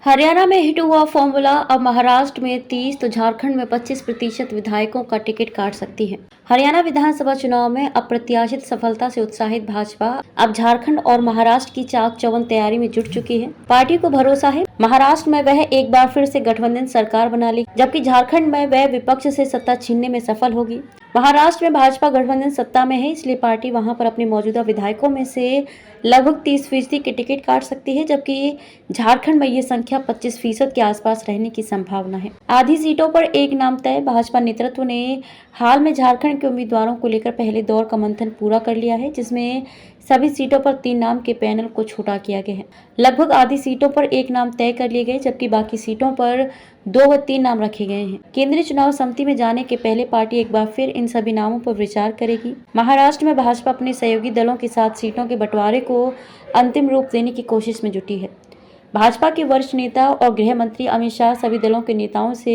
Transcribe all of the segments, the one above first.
हरियाणा में हिट हुआ फॉर्मूला अब महाराष्ट्र में 30 तो झारखंड में 25% विधायकों का टिकट काट सकती है। हरियाणा विधानसभा चुनाव में अप्रत्याशित सफलता से उत्साहित भाजपा अब झारखंड और महाराष्ट्र की चाक चौबंद तैयारी में जुट चुकी है। पार्टी को भरोसा है महाराष्ट्र में वह एक बार फिर से गठबंधन सरकार बना लेगी, जबकि झारखंड में वह विपक्ष से सत्ता छीनने में सफल होगी। महाराष्ट्र में भाजपा गठबंधन सत्ता में है, इसलिए पार्टी वहां पर अपने मौजूदा विधायकों में से लगभग 30% के टिकट काट सकती है, जबकि झारखंड में ये संख्या 25% के आसपास रहने की संभावना है। आधी सीटों पर एक नाम तय। भाजपा नेतृत्व ने हाल में झारखंड के उम्मीदवारों को लेकर पहले दौर का मंथन पूरा कर लिया है, जिसमें सभी सीटों पर 3 नाम के पैनल को छोटा किया गया है। लगभग आधी सीटों पर एक नाम तय कर लिए गए, जबकि बाकी सीटों पर 2 व 3 नाम रखे गए हैं। केंद्रीय चुनाव समिति में जाने के पहले पार्टी एक बार फिर इन सभी नामों पर विचार करेगी। महाराष्ट्र में भाजपा अपने सहयोगी दलों के साथ सीटों के बंटवारे को अंतिम रूप देने की कोशिश में जुटी है। भाजपा के वरिष्ठ नेता और गृह मंत्री अमित शाह सभी दलों के नेताओं से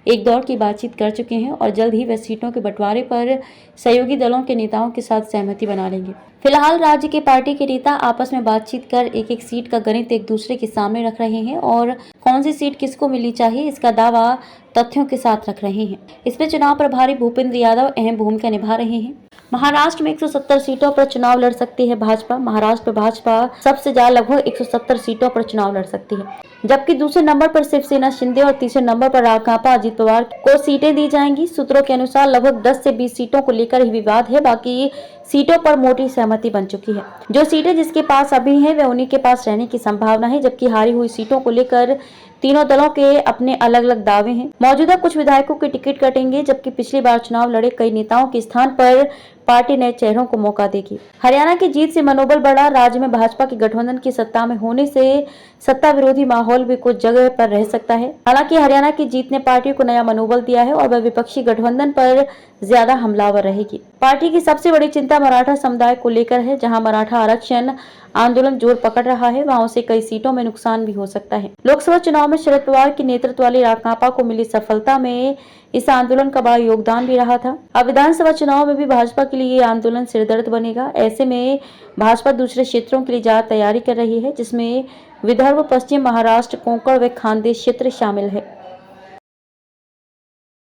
एक दौर की बातचीत कर चुके हैं और जल्द ही वह सीटों के बंटवारे पर सहयोगी दलों के नेताओं के साथ सहमति बना लेंगे। फिलहाल राज्य के पार्टी के नेता आपस में बातचीत कर एक सीट का गणित एक दूसरे के सामने रख रहे हैं और कौन सी सीट किसको मिलनी चाहिए इसका दावा तथ्यों के साथ रख रहे हैं। इसमें चुनाव प्रभारी भूपेंद्र यादव अहम भूमिका निभा रहे हैं। महाराष्ट्र में 170 सीटों पर चुनाव लड़ सकती है भाजपा। महाराष्ट्र में भाजपा सबसे ज्यादा लगभग 170 सीटों पर चुनाव लड़ सकती है, जबकि दूसरे नंबर पर शिवसेना शिंदे और तीसरे नंबर पर राकांपा अजित पवार को सीटें दी जाएंगी। सूत्रों के अनुसार लगभग 10 से 20 सीटों को लेकर ही विवाद है, बाकी सीटों पर मोटी सहमति बन चुकी है। जो सीटें जिसके पास अभी हैं वह उन्हीं के पास रहने की संभावना है, जबकि हारी हुई सीटों को लेकर तीनों दलों के अपने अलग अलग दावे हैं। मौजूदा कुछ विधायकों के टिकट कटेंगे, जबकि पिछली बार चुनाव लड़े कई नेताओं के स्थान पर पार्टी नए चेहरों को मौका देगी। हरियाणा की जीत से मनोबल बढ़ा। राज्य में भाजपा के गठबंधन की सत्ता में होने से सत्ता विरोधी माहौल भी कुछ जगह पर रह सकता है। हालांकि हरियाणा की जीत ने पार्टी को नया मनोबल दिया है और वह विपक्षी गठबंधन पर ज्यादा हमलावर रहेगी। पार्टी की सबसे बड़ी चिंता मराठा समुदाय को लेकर है। जहां मराठा आरक्षण आंदोलन जोर पकड़ रहा है, वहां उसे कई सीटों में नुकसान भी हो सकता है। लोकसभा चुनाव में शरद पवार के नेतृत्व वाली राकांपा को मिली सफलता में इस आंदोलन का बड़ा योगदान भी रहा था। अब विधानसभा चुनाव में भी भाजपा के लिए ये आंदोलन सिरदर्द बनेगा। ऐसे में भाजपा दूसरे क्षेत्रों के लिए ज्यादा तैयारी कर रही है, जिसमें विदर्भ, पश्चिम महाराष्ट्र, कोंकण व खानदेश क्षेत्र शामिल है।